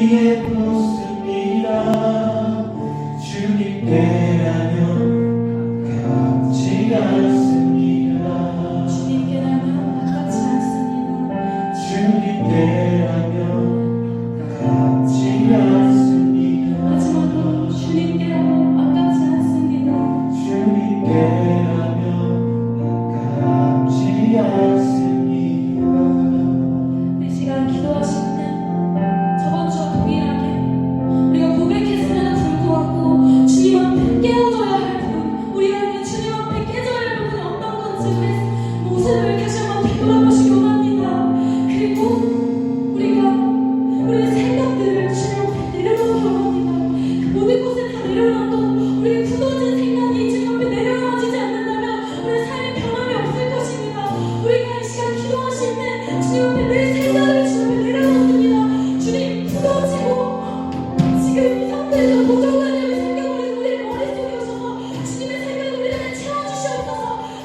위에 쏟습니다. 주님께라면 아깝지 않습니다. 주님께라면 아깝지 않습니다. 주님께라면 아깝지 않습니다. 마지막으로 주님께라면 아깝지 않습니다. 주님께라면 아깝지 않습니다. 이 시간 기도하실 때 저번 주와 동일하게 우리가 고백했음에도 불구하고 주님 앞에 깨어져야 할 부분, 우리가 이제 주님 앞에 깨져야 할 부분이 어떤 건지 모습을 다시 한번 되돌아보시기 원합니다. 그리고 우리가 우리의 생각들을 주님 앞에 내려놓기 원합니다. 그 모든 곳에 다 내려놔도 우리의 굳어진 생각이 주님 앞에 내려놓아지지 않는다면 우리의 삶에 변함이 없을 것입니다. 우리가 이 시간 기도하실 때 주님 앞에 내 생각을 주님 앞에 내려놓습니다. 주님, 굳어지고 지금 이 상태에서 고정관념이 생겨버린 우리의 머릿속에 오셔서 주님의 생각을 우리 안에 채워주시옵소서.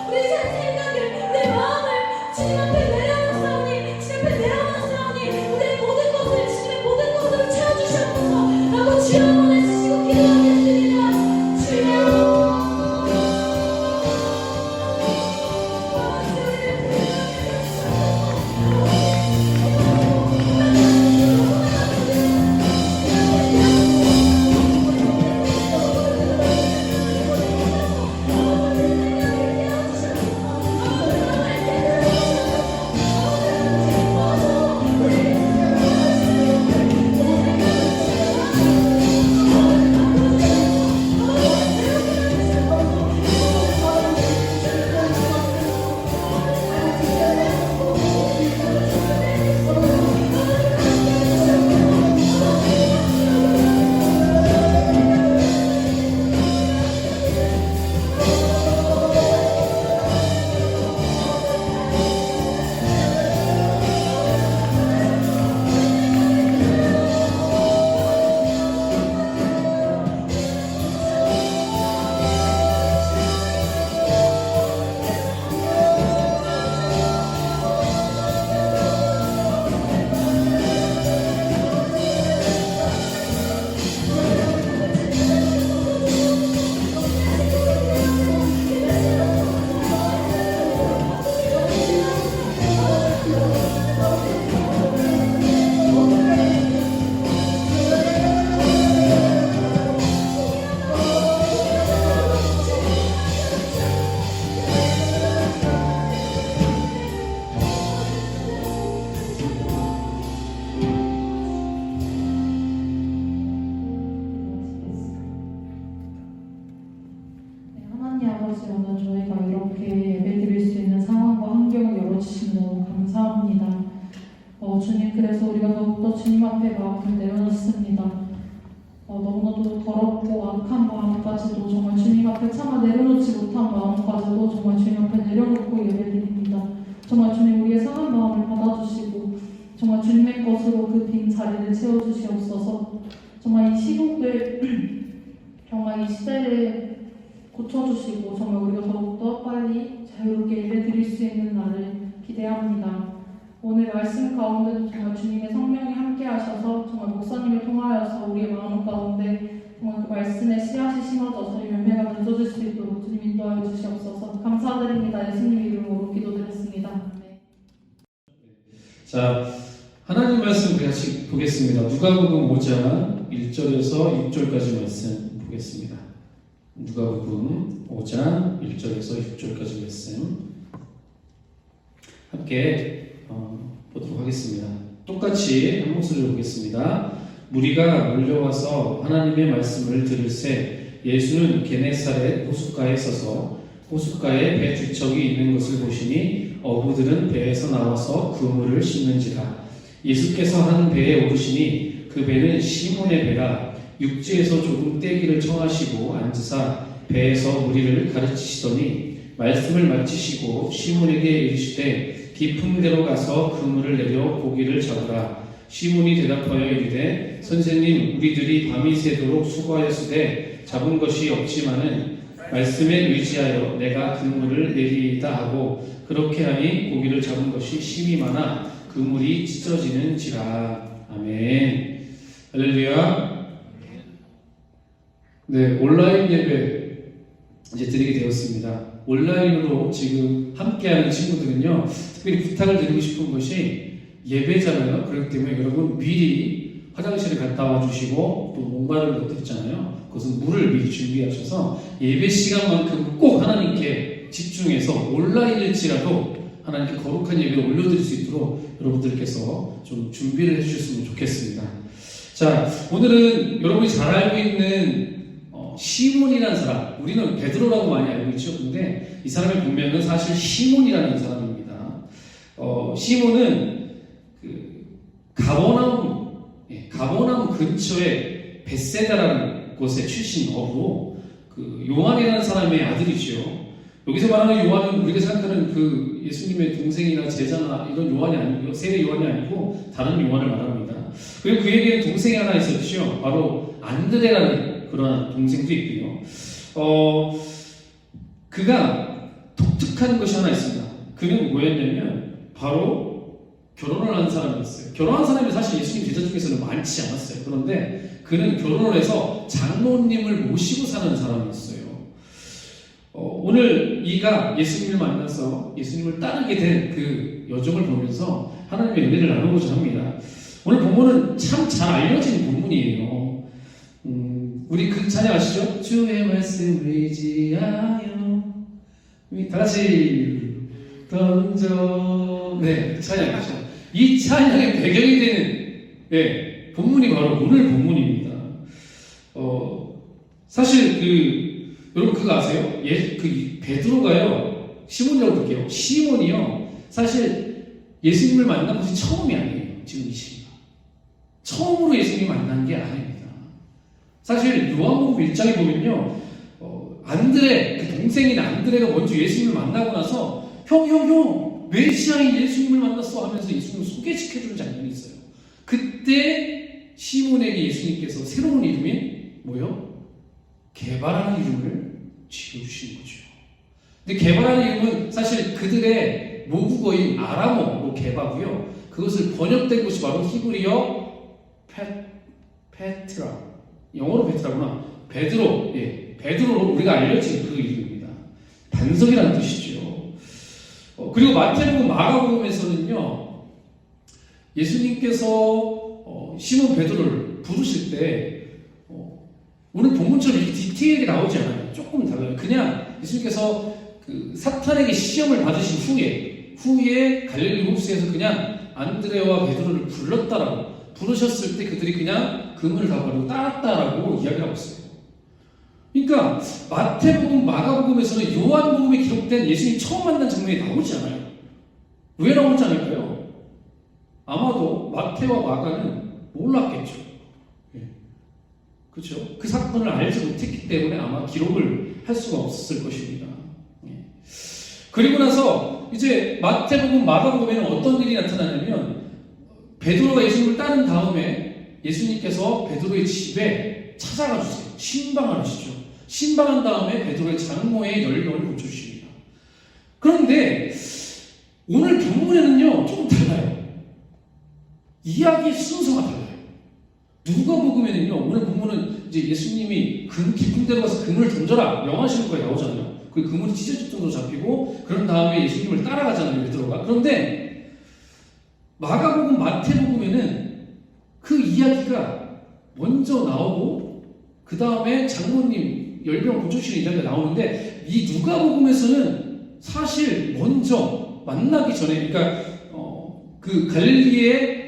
우리의 생각을, 우리의 마음을 주님 앞에 내려놓사오니, 주님 앞에 내려놓사오니 우리의 모든 것을, 주님의 모든 것을 채워주시옵소서 라고 주여 한번 해주시고 기도하겠습니다. 주여 하나님 아버지, 오늘 저희가 이렇게 예배드릴 수 있는 상황과 환경을 열어주시면 너무 감사합니다. 주님, 그래서 우리가 더욱더 주님 앞에 마음을 내려놓습니다. 너무나도 더럽고 악한 마음까지도 정말 주님 앞에 참아 내려놓지 못한 마음까지도 정말 주님 앞에 내려놓고 예배드립니다. 정말 주님, 우리의 상한 마음을 받아주시고 정말 주님의 것으로 그 빈 자리를 채워주시옵소서. 정말 이 시국을 정말 이 시대를 고쳐주시고 정말 우리가 더욱더 빨리 자유롭게 예배드릴 수 있는 날을 기대합니다. 오늘 말씀 가운데도 정말 주님의 성령이 함께 하셔서 정말 목사님을 통하여서 우리의 마음 가운데 정말 그 말씀의 씨앗이 심어져서 열매가 맺어질 수 있도록 주님 인도하여 주시옵소서. 감사드립니다. 예수님 이름으로 기도드렸습니다. 네. 자, 하나님 말씀 같이 보겠습니다. 누가복음 5장 1절에서 6절까지 말씀 보겠습니다. 누가복음 5장 1절에서 6절까지 말씀 함께 보도록 하겠습니다. 똑같이 한 목소리로 보겠습니다. 무리가 몰려와서 하나님의 말씀을 들을새 예수는 게네사렛 호숫가에 서서 호숫가에 배 두 척이 있는 것을 보시니 어부들은 배에서 나와서 그물을 씻는지라. 예수께서 한 배에 오르시니 그 배는 시몬의 배라. 육지에서 조금 떼기를 청하시고 앉으사 배에서 무리를 가르치시더니 말씀을 마치시고 시몬에게 이르시되 깊은 데로 가서 그물을 내려 고기를 잡으라. 시몬이 대답하여 이르되 선생님, 우리들이 밤이 새도록 수고하였으되 잡은 것이 없지만은 말씀에 의지하여 내가 그물을 내리이다 하고 그렇게 하니 고기를 잡은 것이 심히 많아 그물이 찢어지는지라. 아멘. 할렐루야. 네, 온라인 예배 이제 드리게 되었습니다. 온라인으로 지금 함께하는 친구들은요, 특별히 부탁을 드리고 싶은 것이 예배잖아요. 그렇기 때문에 여러분 미리 화장실에 갔다 와 주시고 또 목마른 것들 있잖아요. 그것은 물을 미리 준비하셔서 예배 시간만큼 꼭 하나님께 집중해서 온라인일지라도 하나님께 거룩한 예배를 올려드릴 수 있도록 여러분들께서 좀 준비를 해주셨으면 좋겠습니다. 자, 오늘은 여러분이 잘 알고 있는 시몬이라는 사람, 우리는 베드로라고 많이 알고 있죠. 근데 이 사람의 본명은 사실 시몬이라는 사람입니다. 시몬은 그 가버나움 근처에 벳세다라는 곳의 출신 어부로 그 요한이라는 사람의 아들이죠. 여기서 말하는 요한은 우리가 생각하는 그 예수님의 동생이나 제자나 이런 요한이 아니고요. 세례 요한이 아니고 다른 요한을 말합니다. 그리고 그에게는 동생이 하나 있었죠. 바로 안드레라는 그런 동생도 있고요. 그가 독특한 것이 하나 있습니다. 그는 뭐였냐면 바로 결혼을 한 사람이었어요. 결혼한 사람이 사실 예수님 제자 중에서는 많지 않았어요. 그런데 그는 결혼을 해서 장로님을 모시고 사는 사람이었어요. 오늘 이가 예수님을 만나서 예수님을 따르게 된 그 여정을 보면서 하나님의 은혜를 나누고자 합니다. 오늘 본문은 참 잘 알려진 본문이에요. 우리 그 찬양 아시죠? 주의 말씀을 의지하여 다 같이 던져. 네, 찬양이죠. 이 찬양의 배경이 되는 본문이 바로 오늘 본문입니다. 사실 여러분 그거 아세요? 그 베드로가요, 시몬이라고 볼게요. 시몬이요, 사실 예수님을 만난 것이 처음이 아니에요. 지금 이 시기가 처음으로 예수님 만난 게 아닙니다. 사실 요한복음 1장에 보면요, 안드레, 그 동생인 안드레가 먼저 예수님을 만나고 나서 형 메시아인 예수님을 만났어 하면서 예수님을 소개시켜주는 장면이 있어요. 그때 시몬에게 예수님께서 새로운 이름인 뭐요? 개바라는 이름을 지어주신 거죠. 근데 개바라는 이름은 사실 그들의 모국어인 아람어로 개바고요. 그것을 번역된 것이 바로 히브리어 페트라, 영어로 베트라구나. 베드로, 베드로로 우리가 알려진 그 이름입니다. 반석이라는 뜻이죠. 그리고 마태복음, 마가복음에서는요, 예수님께서 시몬 베드로를 부르실 때 오늘 본문처럼 이렇게 디테일하게 나오지 않아요. 조금 달라요. 그냥 예수님께서 그 사탄에게 시험을 받으신 후에 갈릴리 호수에서 그냥 안드레와 베드로를 부르셨을 때 그들이 그냥 그물을 다 버리고 따랐다라고 이야기를 하고 있어요. 그러니까 마태복음, 마가복음에서는 요한복음에 기록된 예수님 처음 만난 장면이 나오지 않아요. 왜 나오지 않을까요? 아마도 마태와 마가는 몰랐겠죠. 그렇죠? 그 사건을 알지 못했기 때문에 아마 기록을 할 수가 없었을 것입니다. 그리고 나서 이제 마태복음, 마가복음에는 어떤 일이 나타나냐면 베드로가 예수님을 따른 다음에 예수님께서 베드로의 집에 찾아가 주세요. 신방을 하시죠. 신방한 다음에 베드로의 장모의 열병을 고쳐주십니다. 그런데 오늘 본문에는요, 조금 달라요. 이야기 순서가 달라요. 누가복음에는요, 오늘 본문은 이제 예수님이 깊은 데로 가서 그물을 던져라 명하시는 거에 나오잖아요. 그 그물이 찢어질 정도로 잡히고 그런 다음에 예수님을 따라가잖아요, 베드로가. 그런데 마가복음, 마태복음에는 그 이야기가 먼저 나오고 그 다음에 장로님 열병 고쳐주시는 이야기가 나오는데 이 누가복음에서는 사실 먼저 만나기 전에, 그러니까 그 갈릴리에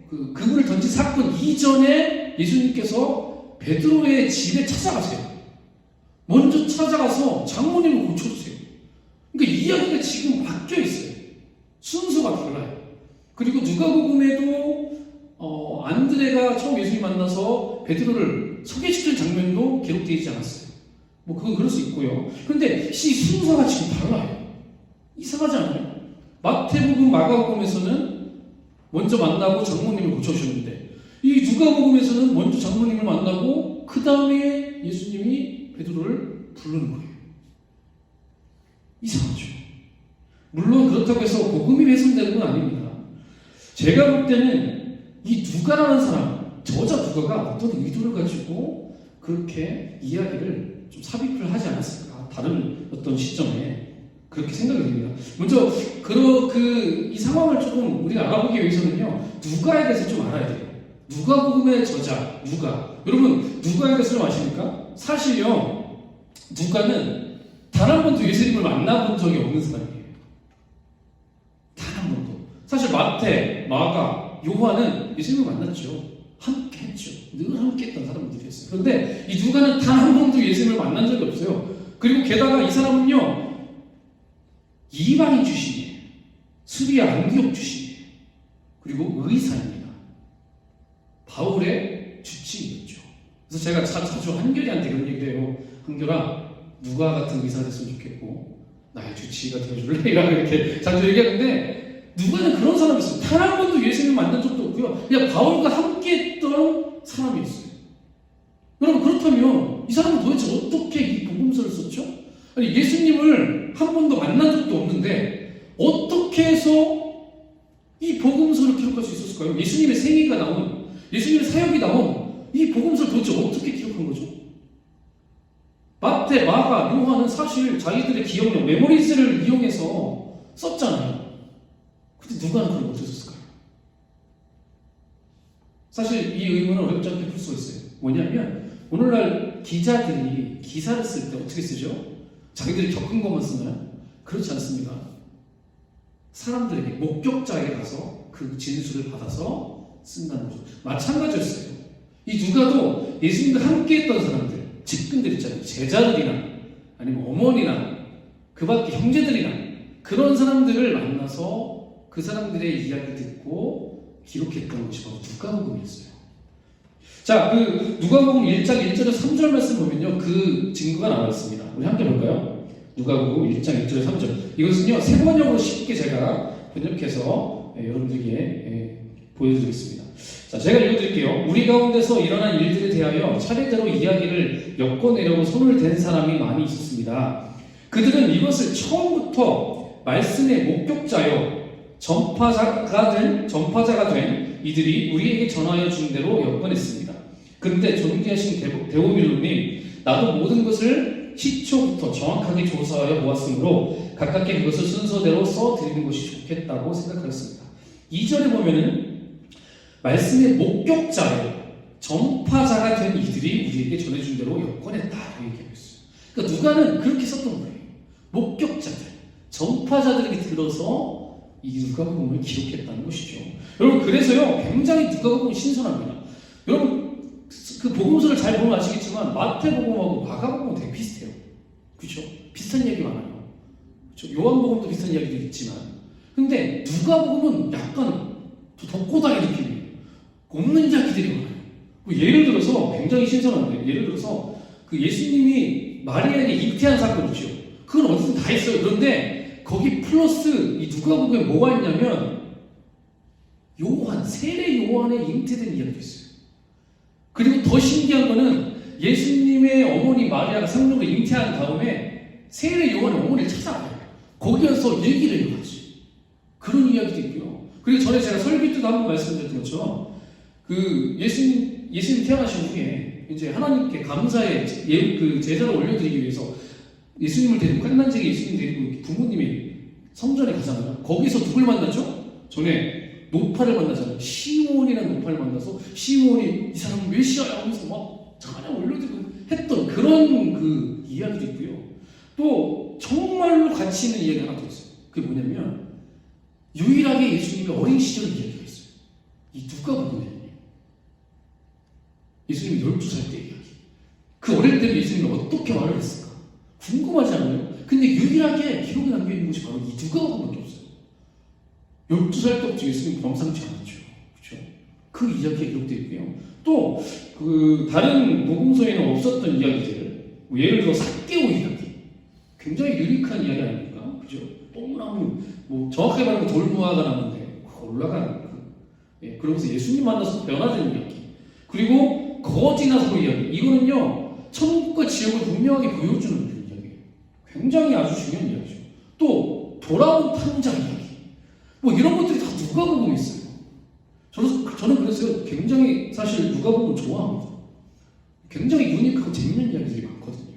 그 그물을 던진 사건 이전에 예수님께서 베드로의 집에 찾아가세요. 먼저 찾아가서 장모님을 고쳐주세요. 그러니까 이야기가 지금 바뀌어 있어요. 순서가 달라요. 그리고 누가복음에도 안드레가 처음 예수님 만나서 베드로를 소개시키는 장면도 기록되어 있지 않았어요. 뭐 그건 그럴 수 있고요. 그런데 이 순서가 지금 달라요. 이상하지 않아요? 마태복음, 마가복음에서는 먼저 만나고 장모님을 고쳐주셨는데 이 누가복음에서는 먼저 장모님을 만나고 그 다음에 예수님이 베드로를 부르는 거예요. 이상하죠? 물론 그렇다고 해서 복음이 훼손되는 건 아닙니다. 제가 볼 때는 이 누가라는 사람, 저자 누가가 어떤 의도를 가지고 그렇게 이야기를 좀 삽입을 하지 않았을까? 다른 어떤 시점에 그렇게 생각이 듭니다. 먼저 이 상황을 조금 우리가 알아보기 위해서는요, 누가에 대해서 좀 알아야 돼요. 누가복음의 저자 누가. 여러분 누가에 대해서 좀 아십니까? 사실요, 누가는 단 한 번도 예수님을 만나본 적이 없는 사람이에요. 단 한 번도. 사실 마태, 마가, 요한은 예수님을 만났죠. 함께 했죠. 늘 함께 했던 사람들이었어요. 그런데 이 누가는 단 한 번도 예수님을 만난 적이 없어요. 그리고 게다가 이 사람은요, 이방인 출신이에요. 수리아 안디옥 출신이에요. 그리고 의사입니다. 바울의 주치의였죠. 그래서 제가 자주 한결이한테 그런 얘기를 해요. 한결아, 누가 같은 의사가 됐으면 좋겠고 나의 주치의가 되어줄래? 이렇게 자주 얘기하는데, 누가는 그런 사람이었어요. 단 한 번도 예수님을 만난 적도 없고요. 그냥 바울과 함께 했던 사람이었어요. 여러분, 그렇다면 이 사람은 도대체 어떻게 이 복음서를 썼죠? 아니, 예수님을 한 번도 만난 적도 없는데 어떻게 해서 이 복음서를 기록할 수 있었을까요? 예수님의 생애가 나온, 예수님의 사역이 나온 이 복음서를 도대체 어떻게 기록한 거죠? 마태, 마가, 요한은 사실 자기들의 기억력, 메모리즈를 이용해서 썼잖아요. 근데 누가는 그걸 어떻게 썼을까요? 사실 이 의문은 어렵지 않게 풀 수가 있어요. 뭐냐면, 오늘날 기자들이 기사를 쓸 때 어떻게 쓰죠? 자기들이 겪은 것만 쓰나요? 그렇지 않습니다. 사람들에게, 목격자에게 가서 그 진술을 받아서 쓴다는 거죠. 마찬가지였어요. 이 누가도 예수님과 함께 했던 사람들, 직근들 있잖아요. 제자들이나 아니면 어머니나 그 밖에 형제들이나 그런 사람들을 만나서 그 사람들의 이야기를 듣고 기록했던 것이 바로 누가복음이었어요. 자, 그 누가복음 1장 1절에서 3절 말씀 보면요, 그 증거가 나와 있습니다. 우리 함께 볼까요? 누가복음 1장 1절에서 3절. 이것은요, 세 번역으로 쉽게 제가 번역해서 여러분들에게 보여드리겠습니다. 자, 제가 읽어드릴게요. 우리 가운데서 일어난 일들에 대하여 차례대로 이야기를 엮어내려고 손을 댄 사람이 많이 있었습니다. 그들은 이것을 처음부터 말씀의 목격자요 전파자가 된 이들이 우리에게 전하여 준 대로 엮어냈습니다. 그런데 존귀하신 데오밀로님, 나도 모든 것을 시초부터 정확하게 조사하여 보았으므로 가깝게 그것을 순서대로 써드리는 것이 좋겠다고 생각하였습니다. 2절에 보면은 말씀의 목격자요 전파자가 된 이들이 우리에게 전해준 대로 엮어냈다고 얘기하고 있어요. 그러니까 누가는 그렇게 썼던 거예요. 목격자들, 전파자들에게 들어서 이 누가복음을 기록했다는 것이죠. 여러분, 그래서요, 굉장히 누가복음이 신선합니다. 여러분, 그 복음서를 잘 보면 아시겠지만 마태복음하고 마가복음은 되게 비슷해요. 그렇죠? 비슷한 이야기 많아요. 그렇죠? 요한복음도 비슷한 이야기도 있지만, 근데 누가복음은 약간 더 꼬다리 느낌이에요. 없는 이야기들이 많아요. 예를 들어서 굉장히 신선한데, 예를 들어서 그 예수님이 마리아에게 잉태한 사건이죠. 그건 어디든 다 있어요. 그런데 거기 플러스 이 누가복음에 뭐가 있냐면 요한, 세례 요한의 잉태된 이야기도 있어요. 그리고 더 신기한 거는 예수님의 어머니 마리아가 성령을 잉태한 다음에 세례 요한의 어머니를 찾아가요. 거기 가서 얘기를 해요, 같이. 그런 이야기도 있고요. 그리고 전에 제가 설교 때도 한번 말씀드렸던 것처럼 그 예수님 태어나신 후에 이제 하나님께 감사의 그 제사를 올려드리기 위해서 예수님을 데리고, 끝난쟁이 예수님 데리고 부모님이 성전에 가잖아요. 거기서 누굴 만나죠? 전에 노파를 만나잖아요. 시몬이라는 노파를 만나서 시몬이 이 사람은 메시아야 하면서 막 찬양 올려드리고 했던 그런 그 이야기도 있고요. 또 정말로 가치 있는 이야기 하나 더 있어요. 그게 뭐냐면 유일하게 예수님의 어린 시절 이야기가 있어요. 이 누가복음에 예수님이 12살 때 이야기. 그 어릴 때 예수님이 어떻게 말을 했을까? 궁금하지 않아요? 근데 유일하게 기록에 남겨있는 것이 바로 이 누가복음밖에 없어요. 12살 때부터 예수님이 범상치 않았죠. 그렇죠? 그 이야기가 기록되어 있고요. 또 그 다른 복음서에는 없었던 이야기들, 뭐 예를 들어 삭개오 이야기, 굉장히 유니크한 이야기 아닙니까? 그죠? 뽕나무, 뭐 정확하게 말하면 돌무화가 나는데 올라가는 그러면서 예수님 만나서 변화되는 이야기. 그리고 거지 나서 이야기. 이거는요, 천국과 지옥을 분명하게 보여주는 이야기예요. 굉장히 아주 중요한 이야기죠. 또 돌아온 탕자 이야기. 뭐 이런 것들이 다 누가복음에 있어요. 저는 그래서 굉장히 사실 누가 보면 좋아합니다. 굉장히 유니크하고 재밌는 이야기들이 많거든요.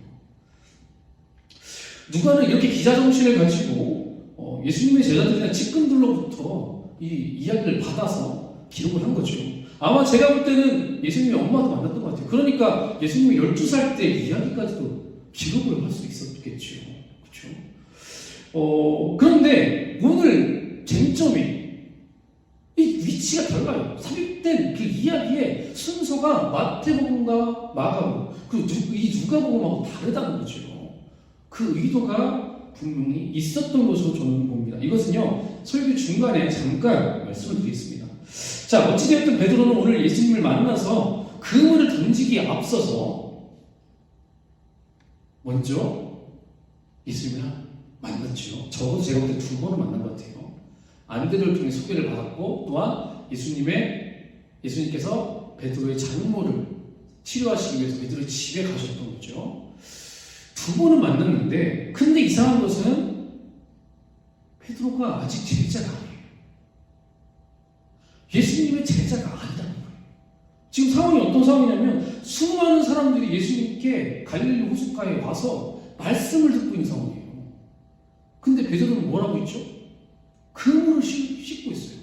누가는 이렇게 기자 정신을 가지고 예수님의 제자들이나 측근들로부터 이 이야기를 받아서 기록을 한 거죠. 아마 제가 볼 때는 예수님의 엄마도 만났던 것 같아요. 그러니까 예수님이 12살 때 이야기까지도 기록을 할 수 있었겠죠. 그렇죠? 그런데 오늘 쟁점이 이 위치가 달라요. 삽입된 그 이야기의 순서가 마태복음과 마가복음, 그리고 이 누가복음하고 다르다는 거죠. 그 의도가 분명히 있었던 것으로 저는 봅니다. 이것은요, 설교 중간에 잠깐 말씀을 드리겠습니다. 자, 어찌되었든 베드로는 오늘 예수님을 만나서 그물을 던지기에 앞서서 먼저 예수님을 만났죠. 적어도 제가 볼 때 2번을 만난 것 같아요. 안드레를 통해 소개를 받았고, 또한 예수님께서 베드로의 장모를 치료하시기 위해서 베드로의 집에 가셨던 거죠. 2번은 만났는데, 근데 이상한 것은 베드로가 아직 제자가 아니에요. 예수님의 제자가 아니라는 거예요. 지금 상황이 어떤 상황이냐면 수많은 사람들이 예수님께 갈릴리 호숫가에 와서 말씀을 듣고 있는 상황이에요. 근데 베드로는 뭘 하고 있죠? 그물을 씻고 있어요.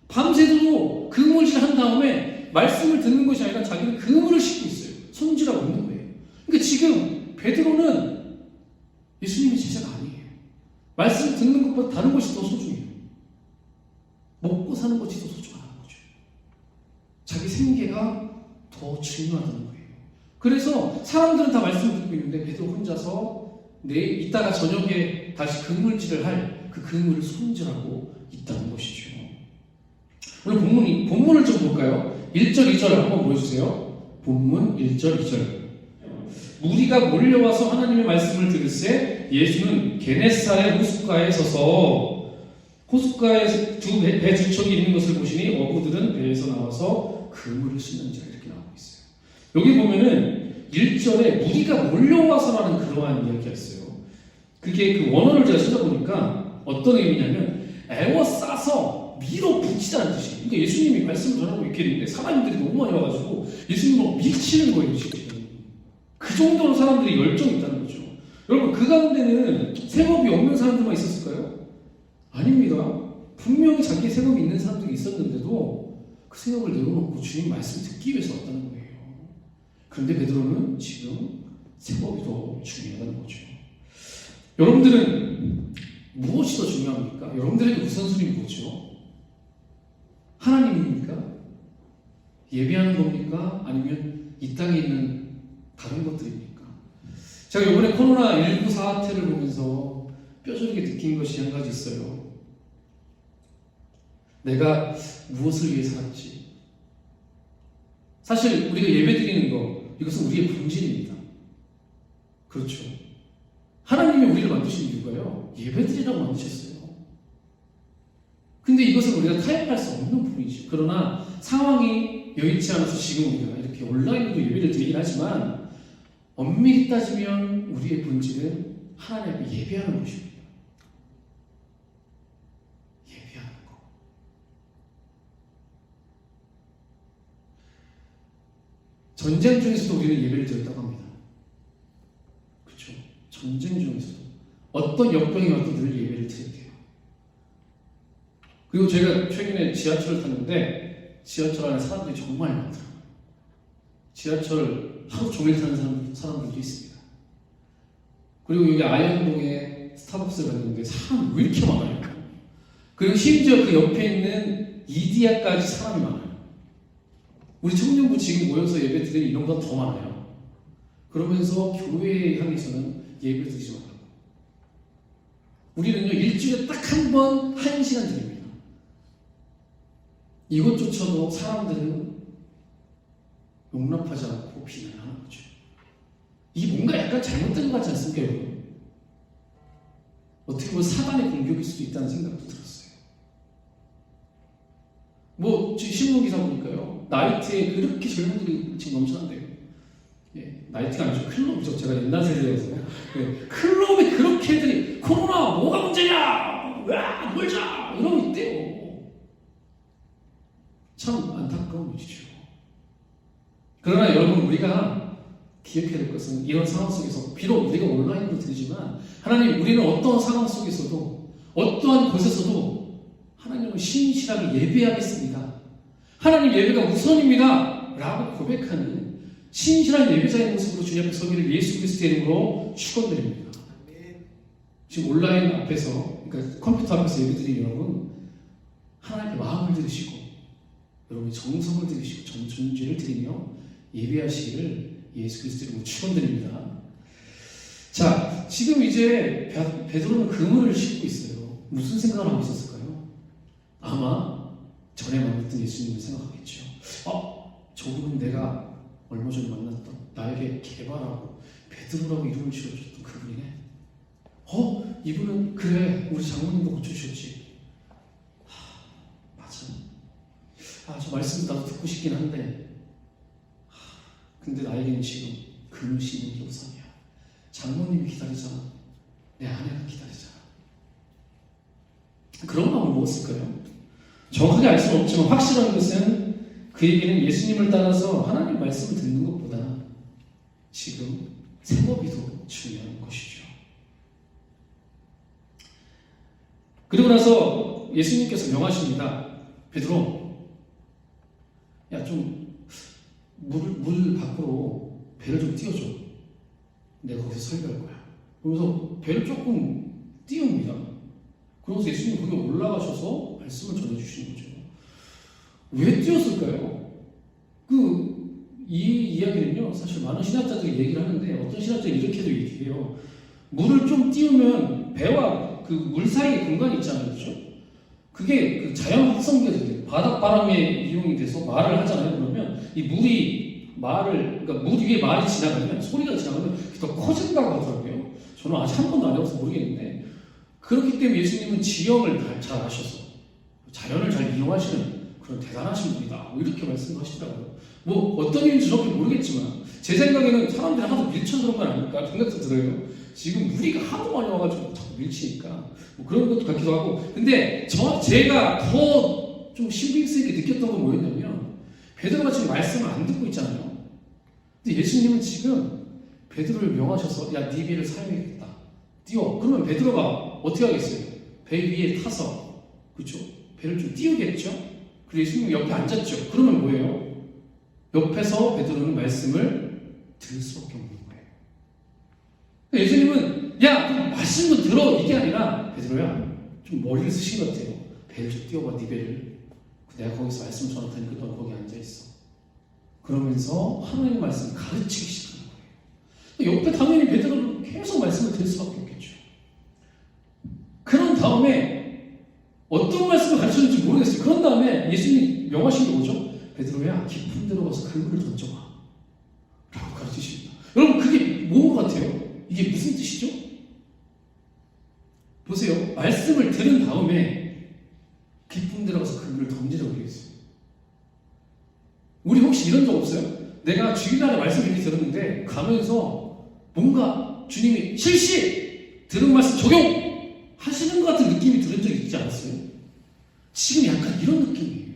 밤새도록 그물질 한 다음에 말씀을 듣는 것이 아니라 자기는 그물을 씻고 있어요. 손질하고 있는 거예요. 그러니까 지금 베드로는 예수님의 제자가 아니에요. 말씀 듣는 것보다 다른 것이 더 소중해요. 먹고 사는 것이 더 소중하다는 거죠. 자기 생계가 더 중요하다는 거예요. 그래서 사람들은 다 말씀을 듣고 있는데 베드로 혼자서 이따가 저녁에 다시 그물질을 할 그 그물을 손질하고 있다는 것이죠. 오늘 본문을 좀 볼까요? 1절, 2절 한번 보여주세요. 본문 1절, 2절. 무리가 몰려와서 하나님의 말씀을 들을새 예수는 게네사렛 호숫가에 서서 호숫가에 배 두 척이 있는 것을 보시니 어부들은 배에서 나와서 그물을 씻는 자 이렇게 나오고 있어요. 여기 보면은 1절에 무리가 몰려와서라는 그러한 이야기가 있어요. 그게 그 원어를 제가 찾아보니까 어떤 의미냐면 애워싸서 밀어붙이자는 뜻이에요. 그러니까 예수님이 말씀을 전하고 이렇게 했는데 사람들이 너무 많이 와가지고 예수님을 밀치는 거예요. 지금. 그 정도로 사람들이 열정이 있다는 거죠. 여러분, 그 가운데는 생업이 없는 사람들만 있었을까요? 아닙니다. 분명히 자기의 생업이 있는 사람들이 있었는데도 그 생업을 내려놓고 주님 말씀 듣기 위해서 왔다는 거예요. 그런데 베드로는 지금 생업이 더 중요하다는 거죠. 여러분들은 무엇이 더 중요합니까? 여러분들에게 우선순위 뭐죠? 하나님입니까? 예배하는 겁니까? 아니면 이 땅에 있는 다른 것들입니까? 제가 이번에 코로나19 사태를 보면서 뼈저리게 느낀 것이 한 가지 있어요. 내가 무엇을 위해 살았지? 사실 우리가 예배드리는 것, 이것은 우리의 본질입니다. 그렇죠. 하나님이 우리를 만드신 이유가요, 예배드리라고 만드셨어요. 근데 이것은 우리가 타협할 수 없는 부분이죠. 그러나 상황이 여의치 않아서 지금 우리가 이렇게 온라인으로 예배를 드리긴 하지만 엄밀히 따지면 우리의 본질은 하나님 앞에 예배하는 것입니다. 예배하는 것. 전쟁 중에서도 우리는 예배를 드렸다고 합니다. 그렇죠? 전쟁 중에서도 어떤 역병이 와도 늘 예배를 드렸대요. 그리고 제가 최근에 지하철을 탔는데 지하철 안에 사람들이 정말 많더라고요. 지하철 하루 종일 타는 사람들도 있습니다. 그리고 여기 아현동에 스타벅스를 갔는데 사람이 왜 이렇게 많아요? 그리고 심지어 그 옆에 있는 이디야까지 사람이 많아요. 우리 청년부 지금 모여서 예배 드리는 이런 것보다 더 많아요. 그러면서 교회에 향해서는 예배 드리지 말라고. 우리는요, 일주일에 딱 한 번 1시간 드립니다. 이것조차도 사람들은 용납하지 않고 비난하는 거죠. 이게 뭔가 약간 잘못된 것 같지 않습니까, 여러분? 어떻게 보면 사단의 공격일 수도 있다는 생각도 들었어요. 뭐 지금 신문 기사 보니까요, 나이트에 그렇게 젊은들이 지금 넘쳐난대요. 예, 나이트가 아니죠, 클럽이죠. 제가 옛날 세대여서. 예, 클럽에 그렇게 애들이 코로나 뭐가 문제냐, 와 놀자 이러고 있대요. 참 안타까운 일이죠. 그러나 여러분, 우리가 기억해야 될 것은 이런 상황 속에서 비록 우리가 온라인으로 들리지만 하나님, 우리는 어떠한 상황 속에서도 어떠한 곳에서도 하나님을 신실하게 예배하겠습니다. 하나님 예배가 우선입니다 라고 고백하는 신실한 예배자의 모습으로 주님 앞에 서기를 예수 그리스도의 이름으로 축원드립니다. 지금 온라인 앞에서, 그러니까 컴퓨터 앞에서 예배드린 여러분, 하나님의 마음을 들으시고 여러분의 정성을 들으시고 전죄를 드리며 예배하시기를 예수 그리스도의 이름으로 축원드립니다. 자, 지금 이제 베드로는 그물을 싣고 있어요. 무슨 생각을 하고 있었을까요? 아마 전에 만났던 예수님을 생각하겠죠. 저분은 내가 얼마 전에 만났던 나에게 개발하고 베드로라고 이름을 지어줬던 그분이네. 이분은 그래, 우리 장모님도 고쳐주셨지. 맞아. 저 말씀 나도 듣고 싶긴 한데 근데 나에게는 지금 그물 씌는 게 우선이야. 장모님이 기다리잖아. 내 아내가 기다리잖아. 그런 마음을 먹었을까요? 정확하게 알 수는 없지만 확실한 것은 그에게는 예수님을 따라서 하나님 말씀을 듣는 것보다 지금 생업이 더 중요한 것이죠. 그리고 나서 예수님께서 명하십니다. 베드로, 야, 좀 물 밖으로 배를 좀 띄워줘. 내가 거기서 설교할 거야. 그러면서 배를 조금 띄웁니다. 그러면서 예수님이 거기 올라가셔서 말씀을 전해주시는 거죠. 왜 띄웠을까요? 이 이야기는요, 사실 많은 신학자들이 얘기를 하는데 어떤 신학자들이 이렇게도 얘기해요. 물을 좀 띄우면 배와 그 물 사이에 공간이 있잖아요. 그렇죠? 그게 그 자연 확성기가 돼요. 바닷바람에 이용이 돼서 말을 하잖아요. 그러면 이 물이 그러니까 물 위에 말이 지나가면, 소리가 지나가면 더 커진다고 하더라고요. 저는 아직 한 번도 안 해봐서 모르겠는데, 그렇기 때문에 예수님은 지형을 잘 아셔서 자연을 잘 이용하시는 그런 대단하신 분이다, 이렇게 말씀하시더라고요. 어떤 일인지 정확히 모르겠지만 제 생각에는 사람들이 하도 밀쳐서 그런 건 아닐까 생각도 들어요. 지금 무리가 하도 많이 와가지고 자꾸 밀치니까 그런 것도 같기도 하고. 근데 제가 더 좀 신경 쓰이게 느꼈던 건 뭐였냐면, 베드로가 지금 말씀을 안 듣고 있잖아요. 근데 예수님은 지금 베드로를 명하셔서 야, 네 배를 사용해야겠다, 띄워. 그러면 베드로가 어떻게 하겠어요? 배 위에 타서, 그렇죠? 배를 좀 띄우겠죠? 그리고 예수님이 옆에 앉았죠. 그러면 뭐예요? 옆에서 베드로는 말씀을 들을 수밖에 없는 거예요. 예수님은 야, 좀 말씀 좀 들어, 이게 아니라 베드로야, 좀 머리를 쓰신 것 같아요. 배를 좀 띄워봐, 네 배를. 내가 거기서 말씀 전할 테니까 너 거기 앉아있어. 그러면서 하나님의 말씀을 가르치기 시작하는 거예요. 옆에 당연히 베드로는 계속 말씀을 들을 수밖에 없겠죠. 그런 다음에 어떤 말씀을 가르쳤는지 모르겠어요. 그런 다음에 예수님이 명하신 게 뭐죠? 베드로야, 깊은 데로 가서 그물을 던져봐 라고 가르치십니다. 여러분, 그게 뭔 것 같아요? 이게 무슨 뜻이죠? 보세요. 말씀을 들은 다음에 깊은 데로 가서 그물을 던지라고 그랬어요. 우리 혹시 이런 적 없어요? 내가 주일날에 말씀 이렇게 들었는데 가면서 뭔가 주님이 실시! 들은 말씀 적용하시는 것 같은 느낌이 들은 적이 있지 않았어요? 지금 약간 이런 느낌이에요.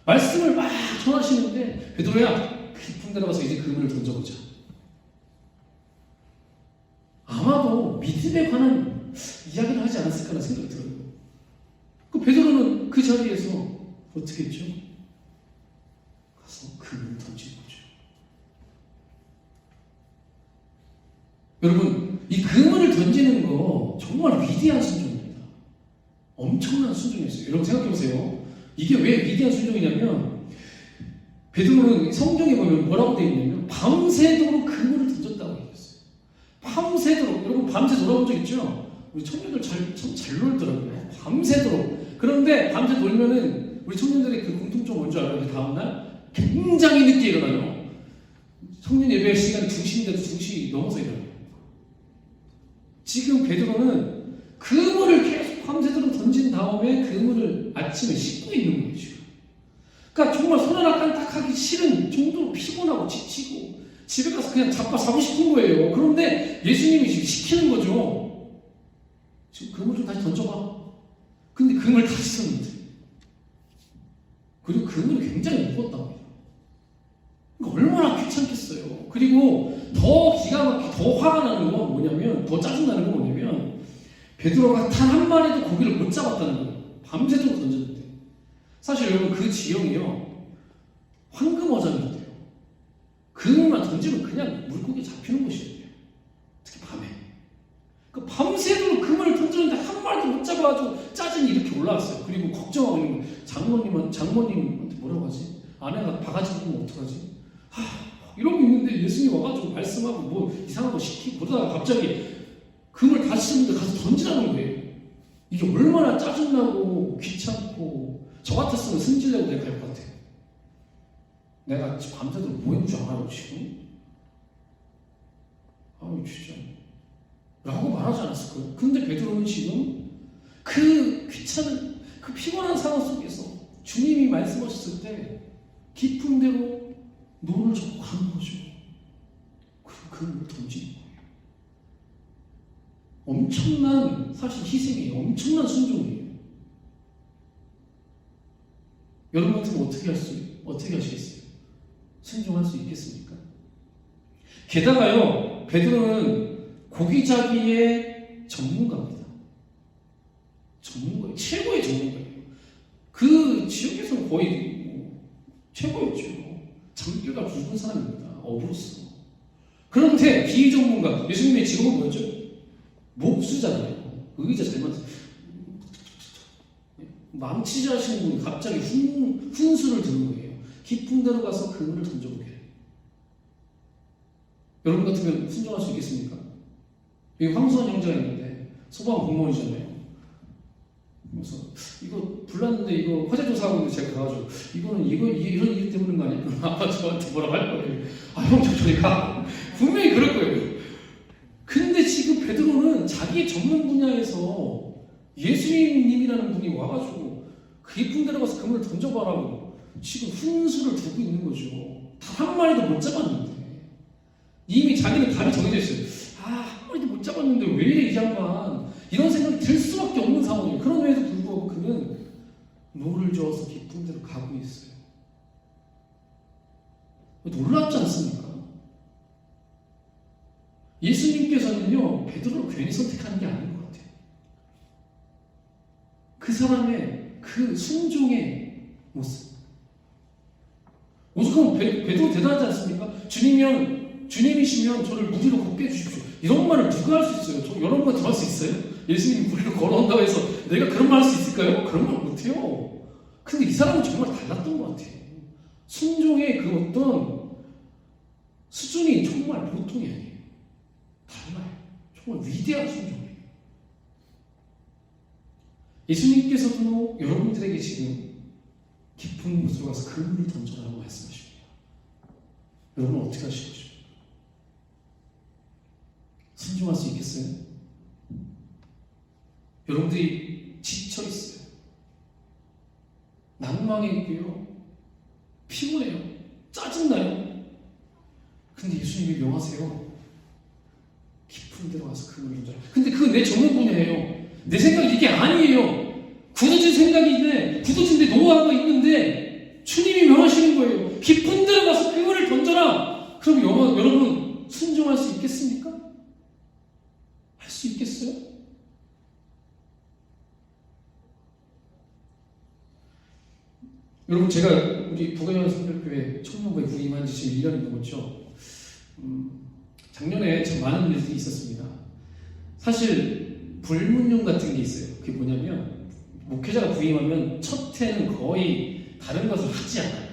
말씀을 막 전하시는데 베드로야, 깊은 데로 가서 이제 그물을 던져보자. 아마도 믿음에 관한 이야기를 하지 않았을까라는 생각이 들어요. 그 베드로는 그 자리에서 어떻게 했죠? 가서 그물을 던진 거죠. 여러분, 이 그물을 던지는 거 정말 위대한 순종입니다. 엄청난 순종이었어요. 여러분 생각해보세요. 이게 왜 위대한 순종이냐면, 베드로는 성경에 보면 뭐라고 되어 있냐면 밤새도록 그물을 던졌다고 얘기했어요. 밤새도록. 여러분 밤새 놀아본 적 있죠? 우리 청년들 참 잘 놀더라고요. 밤새도록. 그런데 밤새 놀면은 우리 청년들의 그 공통점 뭔지 알아요? 그 다음날 굉장히 늦게 일어나요. 청년 예배 시간이 2시인데도 2시 넘어서 일어나요. 지금 베드로는 그물을 계속 밤새도록 던진 다음에 그물을 아침에 씻고 있는 거예요. 지금. 그러니까 정말 손 하나 깐딱하기 싫은 정도로 피곤하고 지치고 집에 가서 그냥 자고 싶은 거예요. 그런데 예수님이 지금 시키는 거죠. 지금 그물 좀 다시 던져봐. 근데 그물 다시 썼는데. 그리고 그물이 굉장히 무겁다고 해요. 그러니까 얼마나 귀찮겠어요. 그리고 더 기가 막히게 더 화가 나는 건 뭐냐면, 더 짜증나는 건 뭐냐면, 베드로가 단 한 마리도 고기를 못 잡았다는 거예요. 밤새도록 던졌는데. 사실 여러분 그 지형이요, 황금어장이었대요. 그물만 던지면 그냥 물고기 잡히는 곳이었대요. 특히 밤에. 그 밤새도록 그물을 던졌는데 한 마리도 못 잡아가지고 짜증이 이렇게 올라왔어요. 그리고 걱정하고 있는 거예요. 장모님한테 뭐라고 하지? 아내가 바가지 보면 어떡하지? 이러고 있는데 예수님이 와가지고 말씀하고 뭐 이상한 거 시키고 그러다가 갑자기 그물 다시 쓰는데 가서 던지라는 거예요. 이게 얼마나 짜증나고 귀찮고, 저 같았으면 승질내고 내가 갈 것 같아요. 내가 밤새도록 뭐 했는 줄 알아요 지금? 아유 진짜 라고 말하지 않았을까요? 근데 베드로는 지금 그 귀찮은, 그 피곤한 상황 속에서 주님이 말씀하셨을 때 깊은 데로 노를 젓고 가는 거죠. 그리고 그걸 던지는 거예요. 엄청난 사실 희생이에요. 엄청난 순종이에요. 여러분 같으면 어떻게 하시겠어요? 순종할 수 있겠습니까? 게다가요, 베드로는 고기잡이의 전문가입니다. 전문가예요. 최고의 전문가예요. 그 지역에서는 거의 최고였죠. 장비가 굵은 사람입니다. 어부로서. 그런데 비전문가, 예수님의 직업은 뭐였죠? 목수잖아요. 의자 잘 만든. 망치질 하시는 분이 갑자기 훈수를 드는 거예요. 깊은 데로 가서 그물을 던져보게. 여러분 같으면 순종할 수 있겠습니까? 여기 황수환 형제가 있는데 소방 공무원이잖아요. 그래서 이거 불났는데 이거 화재 조사하고 있는데 제가 가가지고 이거는 이런 이유 때문인 거 아니야? 그럼 아마 저한테 뭐라고 할 거예요. 아 형 저리 가. 분명히 그럴 거예요. 근데 지금 베드로는 자기의 전문 분야에서 예수님이라는 분이 와가지고 깊은 데로 가서 그물을 던져봐라고 지금 훈수를 두고 있는 거죠. 단 한 마리도 못 잡았는데 이미 자기는 답이 정해져 있어요. 한 마리도 못 잡았는데 왜 이래 이 양반, 이런 생각이 들 수밖에 없는 상황이에요. 그럼에도 불구하고 그는 노를 저어서 깊은 데로 가고 있어요. 놀랍지 않습니까? 예수님께서는요, 베드로를 괜히 선택하는 게 아닌 것 같아요. 그 사람의 그 순종의 모습. 오죽하면 베드로 대단하지 않습니까? 주님이시면 저를 무리로 걷게 해주십시오. 이런 말을 누가 할 수 있어요? 저 여러분과 저 할 수 있어요? 예수님이 무리로 걸어온다고 해서 내가 그런 말 할 수 있을까요? 그런 말 못해요. 근데 이 사람은 정말 달랐던 것 같아요. 순종의 그 어떤 수준이 정말 보통이 아니에요. 달라요. 정말 위대한 순종이에요. 예수님께서도 여러분들에게 지금 깊은 곳으로 가서 그물을 던져라고 말씀하십니다. 여러분은 어떻게 하실 것입니까? 순종할 수 있겠어요? 여러분들이 지쳐 있어요. 낭망해 있고요. 피곤해요. 짜증나요. 근데 예수님이 명하세요. 깊은 데로 가서 그물을 던져라. 근데 그건 내 전문 분야예요. 내 생각이 이게 아니에요. 굳어진 생각인데, 굳어진 데 노하우가 있는데 주님이 명하시는 거예요. 깊은 데로 가서 그물을 던져라. 그럼 여러분 순종할 수 있겠습니까? 할 수 있겠어요? 여러분, 제가 우리 부가연 성결교회 청년부에 부임한 지 지금 1년이 넘었죠. 작년에 참 많은 일들이 있었습니다. 사실 불문율 같은 게 있어요. 그게 뭐냐면, 목회자가 부임하면 첫 해는 거의 다른 것을 하지 않아요.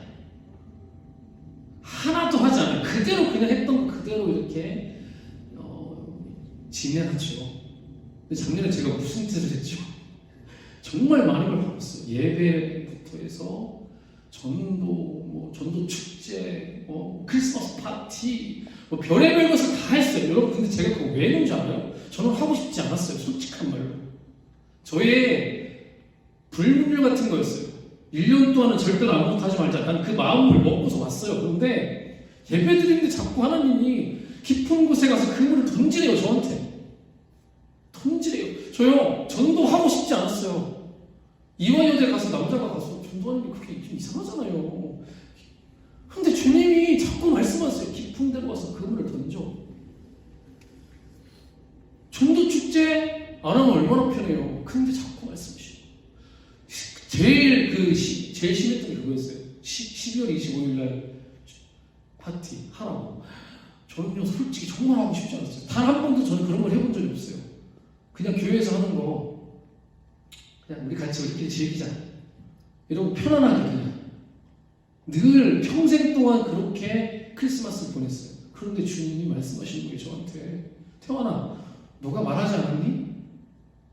하나도 하지 않아요. 그대로 그냥 했던 거 그대로 이렇게 진행하죠. 근데 작년에 제가 무슨 뜻을 했죠? 정말 많은 걸 바꿨어요. 예배부터 해서 전도 축제, 크리스마스 파티, 별의별 것을 다 했어요. 여러분, 근데 제가 그거 왜 했는지 알아요? 저는 하고 싶지 않았어요. 솔직한 말로. 저의 불문율 같은 거였어요. 1년 동안은 절대로 아무것도 하지 말자. 난 그 마음을 먹고서 왔어요. 그런데 예배 드리는데 자꾸 하나님이 깊은 곳에 가서 그물을 던지래요. 저한테. 던지래요. 저요, 전도하고 싶지 않았어요. 이화여대 가서 남자가 가서 전도하는 게 그렇게 좀 이상하잖아요. 근데 주님이 자꾸 말씀하세요. 깊은 데로 가서 그물을 던져. 전도축제 안 하면 얼마나 편해요. 근데 자꾸 말씀하시죠. 제일 심했던 게 그거였어요. 12월 25일 날 파티 하라고. 저는요 솔직히 정말 하고 싶지 않았어요. 단 한 번도 저는 그런 걸 해본 적이 없어요. 그냥 교회에서 하는 거 그냥 우리 같이 우리끼리 즐기자 이러고 편안하게 그냥 늘 평생 동안 그렇게 크리스마스를 보냈어요. 그런데 주님이 말씀하시는 거예요. 저한테 태환아 너가 말하지 않았니?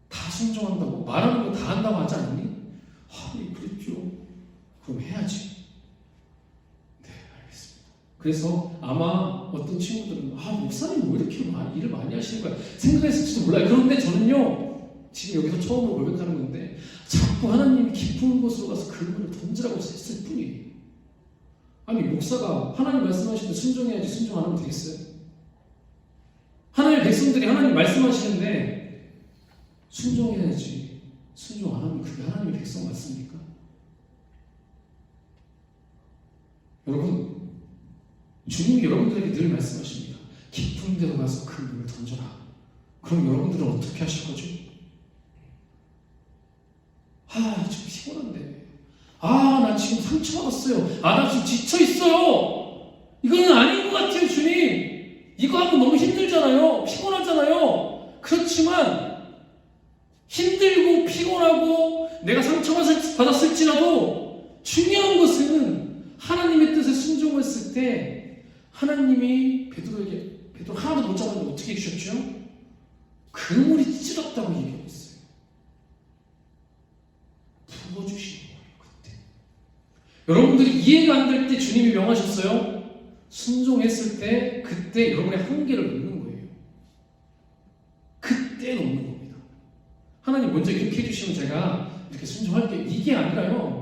다 순종한다고 말하는 거 다 한다고 하지 않았니? 네, 그랬죠. 그럼 해야지. 네, 알겠습니다. 그래서 아마 어떤 친구들은 목사님 왜 이렇게 일을 많이 하시는 거야 생각했을지도 몰라요. 그런데 저는요 지금 여기서 처음으로 고백하는 건데 자꾸 하나님이 깊은 곳으로 가서 그물을 던지라고 했을 뿐이에요. 아니 목사가 하나님 말씀하시는데 순종해야지 순종 안 하면 되겠어요? 하나님의 백성들이 하나님 말씀하시는데 순종해야지 순종 안 하면 그게 하나님의 백성 맞습니까? 여러분 주님이 여러분들에게 늘 말씀하십니다. 깊은 데로 가서 그 물을 던져라. 그럼 여러분들은 어떻게 하실 거죠? 좀 피곤한데. 나 지금 상처받았어요. 나 지금 지쳐있어요. 이거는 아닌 것 같아요, 주님. 이거 하면 너무 힘들잖아요. 피곤하잖아요. 그렇지만 힘들고 피곤하고 내가 상처받았을지라도 중요한 것은 하나님의 뜻에 순종했을 때 하나님이 베드로 하나도 못 잡았는데 어떻게 해주셨죠? 그물이 찌렀다고 얘기하고 있어요. 부어주시는 거예요. 그때 여러분들이 이해가 안 될 때 주님이 명하셨어요. 순종했을 때 그때 여러분의 한계를 놓는 거예요. 그때 놓는 겁니다. 하나님 먼저 이렇게 해주시면 제가 이렇게 순종할게요. 이게 아니라요.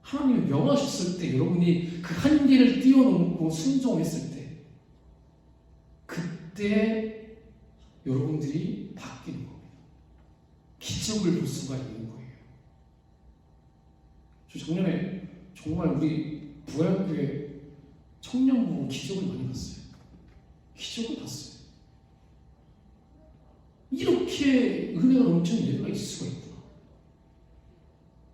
하나님이 명하셨을 때 여러분이 그 한계를 뛰어넘고 순종했을 때 그때 여러분들이 바뀌는 겁니다. 기적을 볼 수가 있는 거예요. 저 작년에 정말 우리 부활교회 청년 보고 기적을 많이 봤어요. 기적을 봤어요. 이렇게 은혜가 넘치는 예배가 있을 수가 있구나.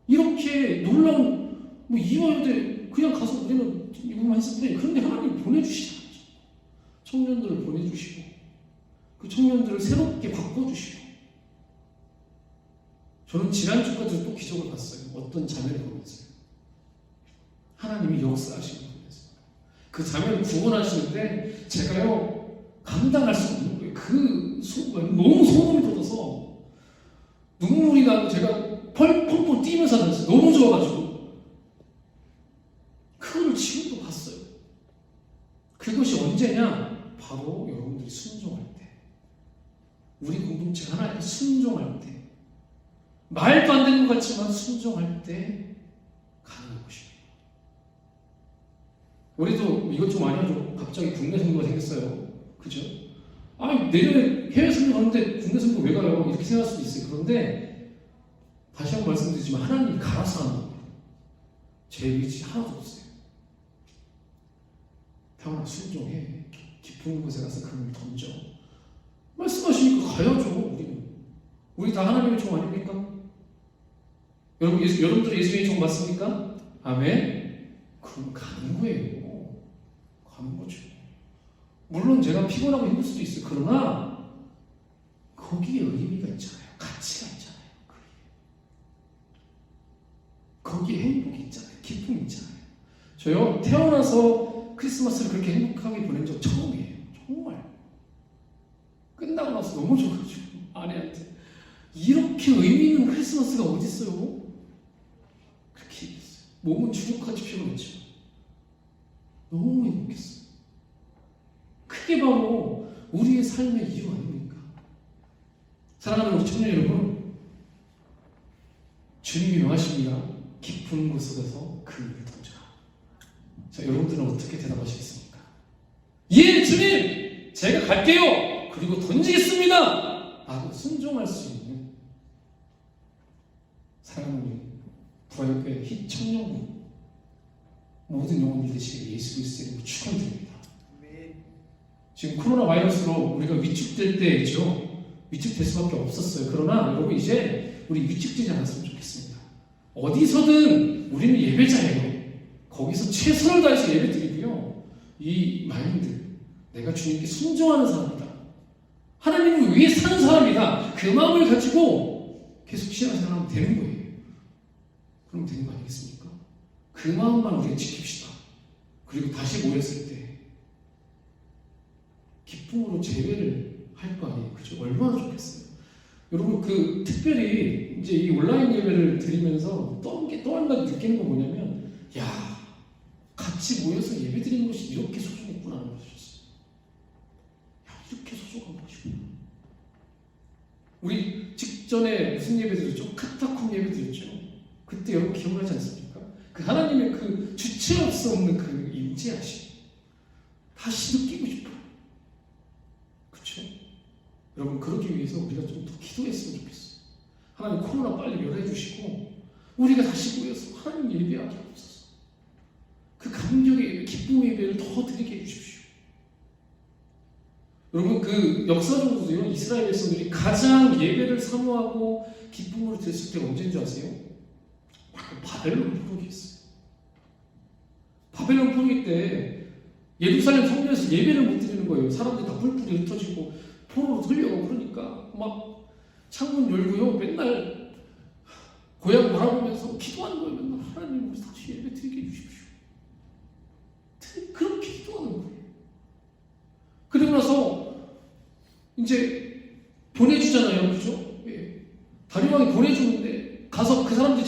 이렇게 놀라운 이화여대 그냥 가서 우리는 이것만 했을 뿐이에요. 그런데 하나님 보내주시잖아요. 청년들을 보내주시고 그 청년들을 새롭게 바꿔주시고 저는 지난주까지 또 기적을 봤어요. 어떤 자매를 보면서요. 하나님이 역사하시는 거 보면서 그 자매를 구원하시는데 제가요 감당할 수 없는 거예요. 너무 소름이 돋아서 눈물이 나고 제가 펄펄 뛰면서 다녔어요. 너무 좋아가지고 그걸 지금도 봤어요. 그것이 언제냐? 바로 여러분들이 순종할 때 우리 공동체가 하나님께 순종할 때 말도 안 되는 것 같지만 순종할 때 가는 것입니다. 우리도 이것 좀 많이 하죠. 갑자기 국내 선교가 생겼어요. 그죠? 내년에 해외 선교 가는데 국내 선교 왜 가요? 이렇게 생각할 수도 있어요. 그런데 다시 한번 말씀드리지만 하나님이 갈아서 하는 겁니다. 제 의지 하나도 없어요. 태어나 순종해. 깊은 곳에 가서 그물을 던져. 말씀하시니까 가야죠. 우리 다 하나님의 종 아닙니까? 여러분들이 예수님의 종 맞습니까? 아멘? 그럼 가는 거예요. 가는 거죠. 물론 제가 피곤하고 힘들 수도 있어요. 그러나 거기에 의미가 있잖아요. 가치가 있잖아요. 거기에 행복이 있잖아요. 기쁨이 있잖아요. 저요 태어나서 크리스마스를 그렇게 행복하게 보낸 적 처음이에요. 정말 끝나고 나서 너무 좋아가지고 아내한테 이렇게 의미 있는 크리스마스가 어디 있어요? 그렇게 얘기했어요. 몸은 주룩하지 피곤했죠. 너무 행복했어요. 그게 바로 우리의 삶의 이유 아닙니까? 사랑하는 우리 청년 여러분, 주님이 명하십니다. 깊은 곳에서 그물을 던져라. 자, 여러분들은 어떻게 대답하시겠습니까? 예, 주님! 제가 갈게요! 그리고 던지겠습니다! 라고 순종할 수 있는 사랑하는 부활교회 희 청년부 모든 영혼들 되시길 예수 그리스도의 이름으로 축원드립니다. 지금 코로나 바이러스로 우리가 위축될 때죠. 위축될 수밖에 없었어요. 그러나 여러분 이제 우리 위축되지 않았으면 좋겠습니다. 어디서든 우리는 예배자예요. 거기서 최선을 다해서 예배드리고요. 이 마인드, 내가 주님께 순종하는 사람이다. 하나님을 위해 사는 사람이다. 그 마음을 가지고 계속 신앙생활하면 되는 거예요. 그럼 되는 거 아니겠습니까? 그 마음만 우리가 지킵시다. 그리고 다시 모였을 때 기쁨으로 제배를 할 거 아니에요. 그죠? 얼마나 좋겠어요. 여러분 특별히 이제 이 온라인 예배를 드리면서 또 한 가지 느끼는 건 뭐냐면, 야, 같이 모여서 예배 드리는 것이 이렇게 소중했구나 하는 것이었어요. 야, 이렇게 소중한 것이구나. 우리 직전에 무슨 예배 드렸죠? 카타콤 예배 드렸죠. 그때 여러분 기억나지 않습니까? 그 하나님의 그 주체할 수 없는 그 임재하심 다시 느끼고 싶어요. 그렇죠? 여러분 그러기 위해서 우리가 좀 더 기도했으면 좋겠어요. 하나님 코로나 빨리 멸해 주시고 우리가 다시 모여서 하나님 예배하게 하옵소서. 그 감격의 예배, 기쁨의 예배를 더 드리게 해주십시오. 여러분 그 역사적으로도요, 이스라엘 백성들이 가장 예배를 사모하고 기쁨으로 드렸을 때가 언제인 줄 아세요? 바벨론 포로기였어요. 바벨론 포로기 때 예루살렘 성전에서 예배를 못 드리는 거예요. 사람들이 다 뿔뿔이 흩어지고 포로로 끌려가고 그러니까 막 창문 열고요, 맨날 고향 바라보면서 기도하는 거예요. 맨날 하나님 우리 다시 예배 드리게 해주십시오. 그렇게 기도하는 거예요. 그리고 나서 이제 보내주잖아요. 그죠? 예. 다리왕이 보내주는데 가서 그 사람들이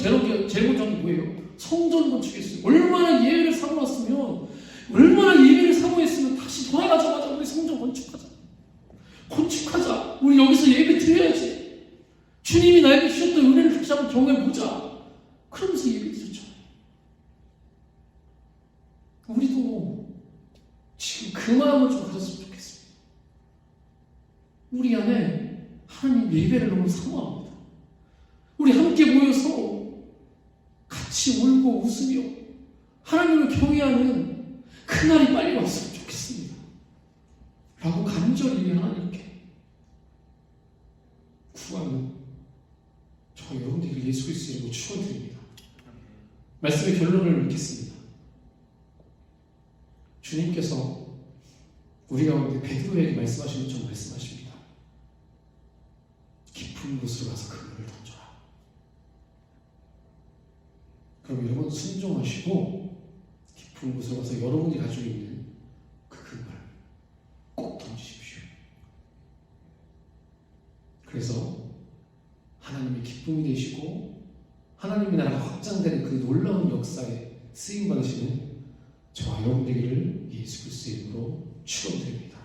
제일 먼저 하는 게 뭐예요? 성전 건축했어요. 얼마나 예배를 사모했으면, 얼마나 예배를 사모했으면 다시 돌아가자마자 우리 성전 건축하자. 우리 여기서 예배 드려야지. 주님이 나에게 주셨던 은혜를 다시 한번 경험해보자. 그러면서 예배 드렸잖아요. 우리도 지금 그 마음을 좀 가졌으면 좋겠습니다. 우리 안에 하나님 예배를 너무 사모합니다. 우리 함께 모여서 같이 울고 웃으며 하나님을 경외하는 그날이 빨리 왔으면 좋겠습니다. 라고 간절히 하나님께 구하는 저 여러분들에게 예수 그리스도의 이름으로 축원드립니다. 말씀의 결론을 맺겠습니다. 주님께서 우리 가운데 베드로에게 말씀하신 것처럼 말씀하십니다. 깊은 곳으로 가서 그물을 던져라. 그럼 여러분 순종하시고 깊은 곳으로 가서 여러분이 가지고 있는 그 그물 꼭 던지십시오. 그래서 하나님의 기쁨이 되시고 하나님의 나라가 확장되는 그 놀라운 역사에 쓰임받으시는 저와 여러분 되기를 예수 그리스도의 이름으로 축원드립니다.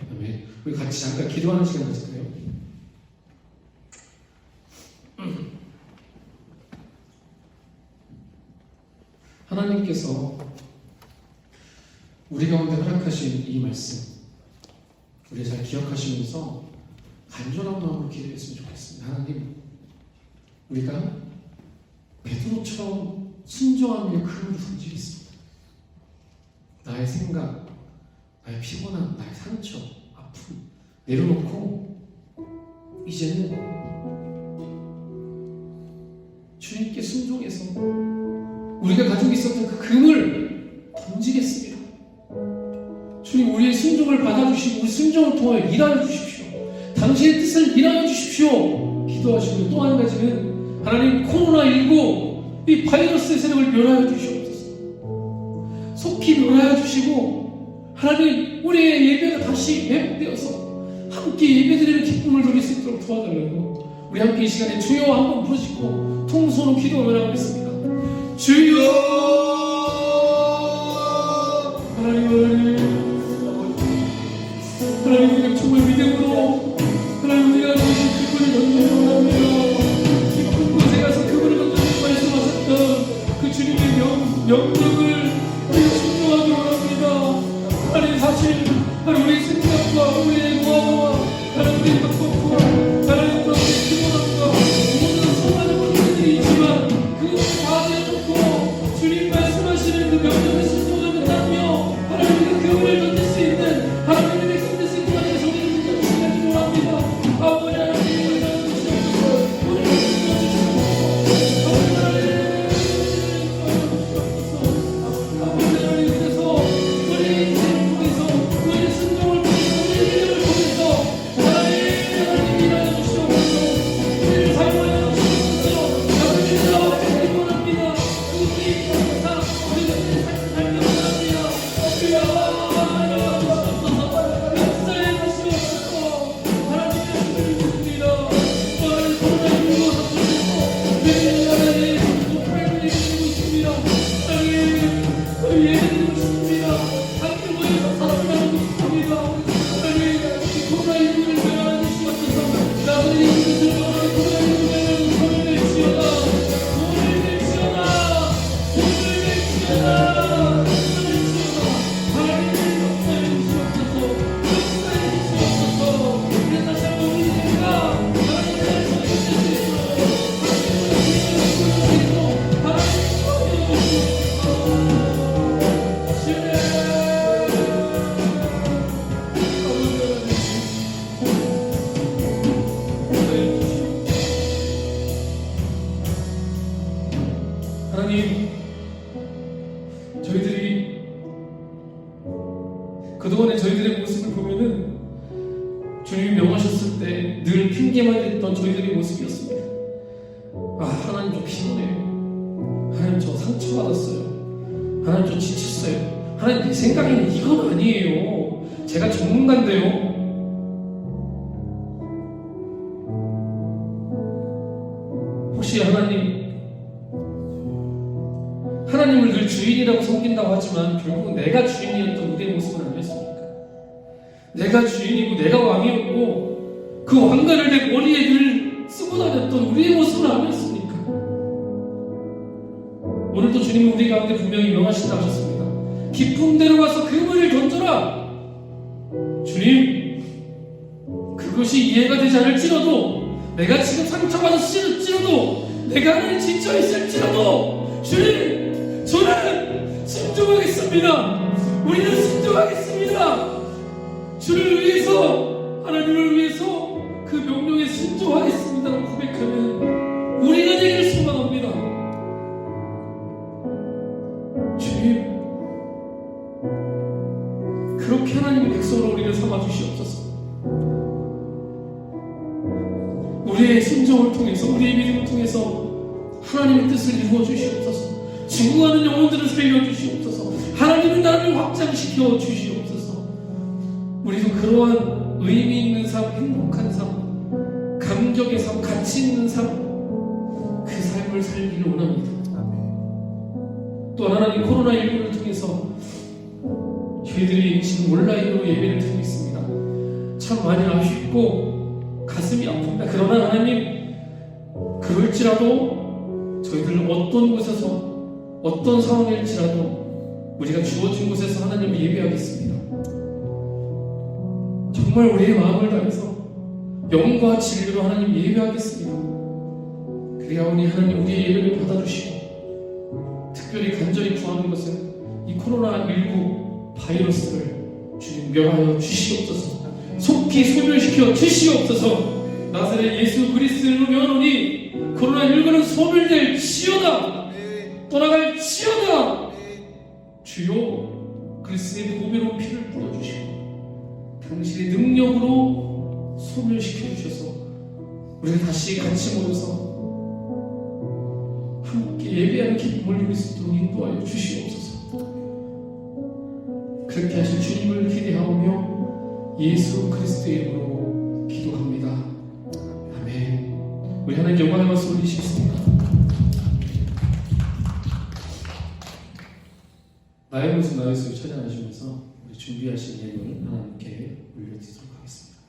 아멘. 우리 같이 잠깐 기도하는 시간 가질까요? 하나님께서 우리 가운데 허락하신 이 말씀 우리 잘 기억하시면서 간절한 마음으로 기도했으면 좋겠습니다. 하나님, 우리가 베드로처럼 순종하며 그물을 던지겠습니다. 나의 생각, 나의 피곤함, 나의 상처, 아픔 내려놓고 이제는 주님께 순종해서 우리가 가지고 있었던 그 금을 던지겠습니다. 주님, 우리의 순종을 받아주시고 우리 순종을 통하여 일하여 주십시오. 당신의 뜻을 일하여 주십시오. 기도하시고 또 한 가지는 하나님 코로나19 이 바이러스의 세력을 멸하여 주시옵소서. 속히 멸하여 주시고 하나님 우리의 예배가 다시 회복되어서 함께 예배드리는 기쁨을 누릴 수 있도록 도와달라고 우리 함께 이 시간에 주여 한번 부르시고 통소로 기도를 하겠습니다. 주여 하나님 우리가 정말 믿음으로 하나님 우리가 주신 그분을 던지기 원합니다. 깊은 곳에 가서 그분을 던지고 말씀하셨던 그 주님의 명령을 우리가 순종하기 원합니다. 하나님 사실 하나님 우리의 생각과 우리의 노하우와 하나님 우리의 방법과 하나님 우리의 피곤함과 모든 수많은 문제들이 있지만 그것을 다 내려놓고 주님 말씀하시는 그 명령 그동안의 저희들의 모습을 보면은 주님이 명하셨을 때 늘 핑계만 댔던 저희들의 모습이었습니다. 아, 하나님 저 피곤해요. 하나님 저 상처받았어요. 하나님 저 지쳤어요. 하나님 내 생각에는 이건 아니에요. 제가 전문가인데요. 혹시 하나님을 늘 주인이라고 섬긴다고 하지만 결국은 내가 주인이었던 우리의 모습은 아니었습니까? 내가 주인이고 내가 왕이었고 그 왕관을 내 머리에 늘 쓰고 다녔던 우리의 모습은 아니었습니까? 오늘도 주님은 우리 가운데 분명히 명하신다 하셨습니다. 깊은 데로 가서 그물을 던져라. 주님, 그것이 이해가 되지 않을지라도, 내가 지금 상처받았을지라도, 내가 하나님 지쳐 있을지라도, 주님, 저는 순종하겠습니다. 우리는 순종하겠습니다. 주를 위해서, 하나님을 위해서 그 명령에 순종하겠습니다라고 고백하면 우리가 되기를 소망합니다. 주님, 그렇게 하나님의 백성으로 우리를 삼아주시옵소서. 우리의 순종을 통해서, 우리의 믿음을 통해서 하나님의 뜻을 이루어 주시옵소서. 죽어가는 영혼들을 살려주시옵소서. 하나님의 나라를 확장시켜 주시옵소서. 우리도 그러한 의미 있는 삶, 행복한 삶, 감격의 삶, 가치 있는 삶, 그 삶을 살기를 원합니다. 또 하나님, 코로나19를 통해서 저희들이 지금 온라인으로 예배를 드리고 있습니다. 참 많이 아쉽고 가슴이 아픕니다. 그러나 하나님, 그럴지라도 저희들 어떤 곳에서 어떤 상황일지라도 우리가 주어진 곳에서 하나님을 예배하겠습니다. 정말 우리의 마음을 다해서 영과 진리로 하나님 예배하겠습니다. 그리하오니 하나님, 우리의 예배를 받아주시고 특별히 간절히 구하는 것은 이 코로나19 바이러스를 주님 멸하여 주시옵소서. 속히 소멸시켜 주시옵소서. 나사렛 예수 그리스도로 명하노니 코로나19는 소멸될 지어다. 떠나갈 지어다. 주여, 그리스도의 보배로운 피를 뿌려주시고 당신의 능력으로 소멸시켜 주셔서 우리가 다시 같이 모여서 함께 예배하는 기쁨을 누릴 수 있도록 인도하여 주시옵소서. 그렇게 하실 주님을 기대하오며 예수 그리스도의 이름으로 기도합니다. 아멘. 우리 하나님 영광의 말씀 올리시겠습니다. 나의 모습 나의 수 찬양하시면서 우리 준비하신 예물을 하나님께 올려드리도록 하겠습니다.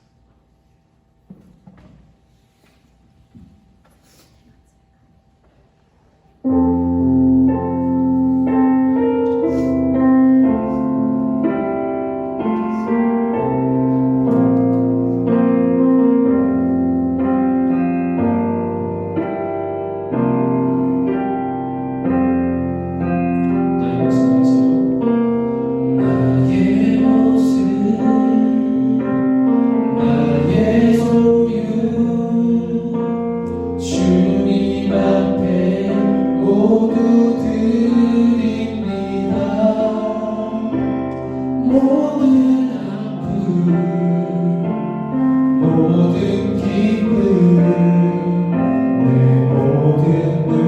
나의 모습, 나의 소유, 주님 앞에 모두 드립니다. 모든 아픔, 모든 기쁨, 내 모든 눈물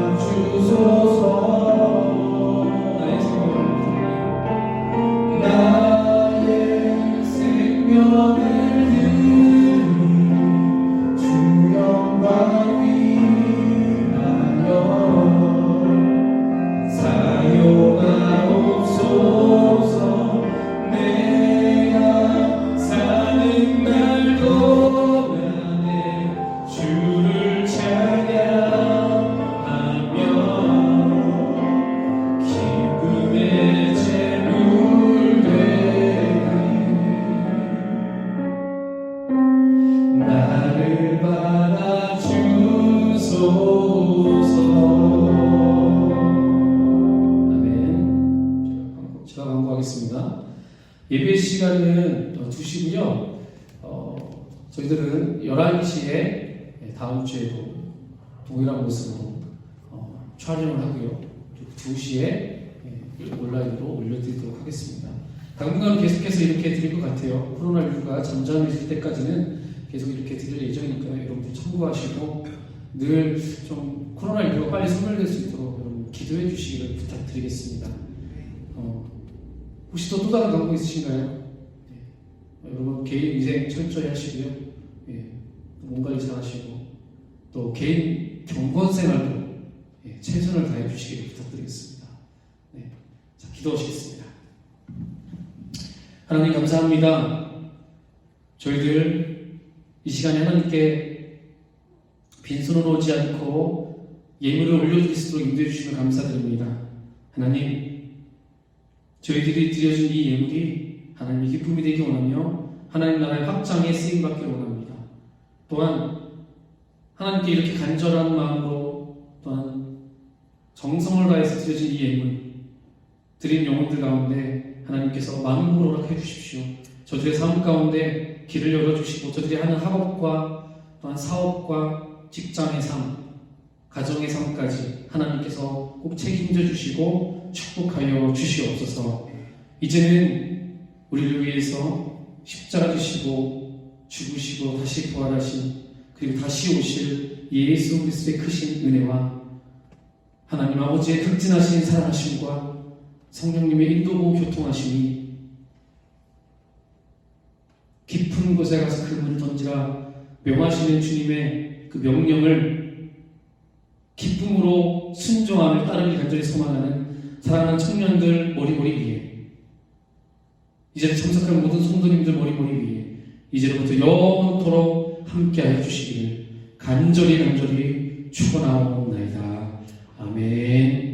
받아주소서. 나의 생명을 드리 주 영광 위하여 사용하옵소서. 내가 사는 날 동안에 주를 찬양하며 기쁨의 제물 되리. 나를 받아주소서. 아멘. 제가 광고하겠습니다. 예배 시간은 2시고요. 저희들은 11시에 다음 주에도 동일한 모습으로 촬영을 하고요. 그리고 2시에 온라인으로 올려드리도록 하겠습니다. 당분간 계속해서 이렇게 드릴 것 같아요. 코로나19가 잠잠해질 때까지는 계속 이렇게 드릴 예정이니까요. 여러분들 참고하시고 늘 좀 코로나19가 빨리 소멸될 수 있도록 여러분 기도해 주시기를 부탁드리겠습니다. 혹시 또 다른 방법 있으신가요? 여러분 개인 위생 철저히 하시고요. 몸 관리 잘 하시고 또 개인 경건 생활도 최선을 다해 주시기를 부탁드리겠습니다. 자, 기도하시겠습니다. 하나님 감사합니다. 저희들 이 시간에 하나님께 빈손으로 오지 않고 예물을 올려드릴 수 있도록 인도해 주시면 감사드립니다. 하나님, 저희들이 드려준 이 예물이 하나님의 기쁨이 되기 원하며 하나님 나라의 확장에 쓰임받기를 원합니다. 또한 하나님께 이렇게 간절한 마음으로 또한 정성을 다해서 드려진 이 예물 드린 영혼들 가운데 하나님께서 만물을 허락해 주십시오. 저들의 삶 가운데 길을 열어주시고 저들이 하는 학업과 또한 사업과 직장의 삶, 가정의 삶까지 하나님께서 꼭 책임져 주시고 축복하여 주시옵소서. 이제는 우리를 위해서 십자가 지시고 죽으시고 다시 부활하신 그리고 다시 오실 예수 그리스도의 크신 은혜와 하나님 아버지의 극진하신 사랑하심과 성령님의 인도고 교통하심이 깊은 곳에 가서 그물을 던지라 명하시는 주님의 그 명령을 기쁨으로 순종함을 따르길 간절히 소망하는 사랑하는 청년들 머리머리 위에 이제 참석한 모든 성도님들 머리머리 위에 이제로부터 영원토록 함께하여 주시기를 간절히 축원하옵나이다. 아멘.